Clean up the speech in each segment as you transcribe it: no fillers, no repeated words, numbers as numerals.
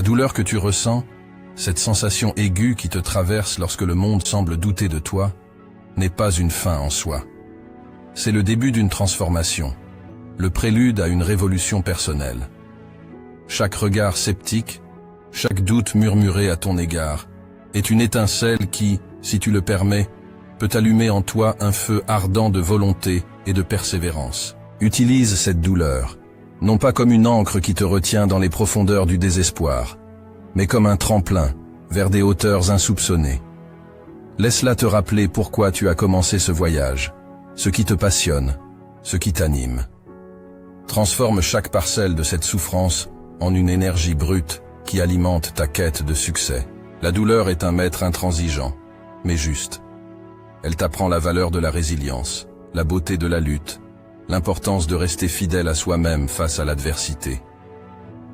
douleur que tu ressens, cette sensation aiguë qui te traverse lorsque le monde semble douter de toi, n'est pas une fin en soi. C'est le début d'une transformation, le prélude à une révolution personnelle. Chaque regard sceptique, chaque doute murmuré à ton égard, est une étincelle qui, si tu le permets, peut allumer en toi un feu ardent de volonté et de persévérance. Utilise cette douleur, non pas comme une ancre qui te retient dans les profondeurs du désespoir, mais comme un tremplin vers des hauteurs insoupçonnées. Laisse-la te rappeler pourquoi tu as commencé ce voyage, ce qui te passionne, ce qui t'anime. Transforme chaque parcelle de cette souffrance en une énergie brute qui alimente ta quête de succès. La douleur est un maître intransigeant, mais juste. Elle t'apprend la valeur de la résilience, la beauté de la lutte, l'importance de rester fidèle à soi-même face à l'adversité.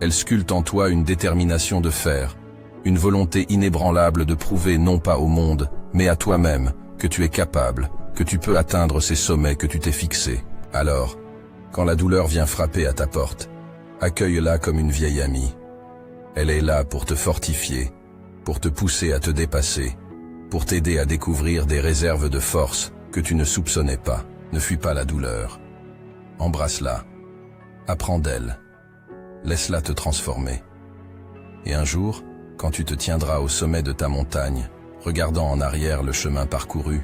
Elle sculpte en toi une détermination de fer, une volonté inébranlable de prouver non pas au monde, mais à toi-même, que tu es capable, que tu peux atteindre ces sommets que tu t'es fixés. Alors, quand la douleur vient frapper à ta porte, accueille-la comme une vieille amie. Elle est là pour te fortifier, pour te pousser à te dépasser, pour t'aider à découvrir des réserves de force que tu ne soupçonnais pas. Ne fuis pas la douleur. Embrasse-la. Apprends d'elle. Laisse-la te transformer. Et un jour, quand tu te tiendras au sommet de ta montagne, regardant en arrière le chemin parcouru,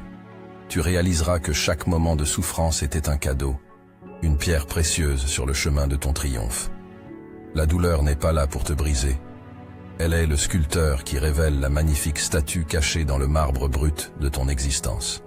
tu réaliseras que chaque moment de souffrance était un cadeau, une pierre précieuse sur le chemin de ton triomphe. La douleur n'est pas là pour te briser. Elle est le sculpteur qui révèle la magnifique statue cachée dans le marbre brut de ton existence.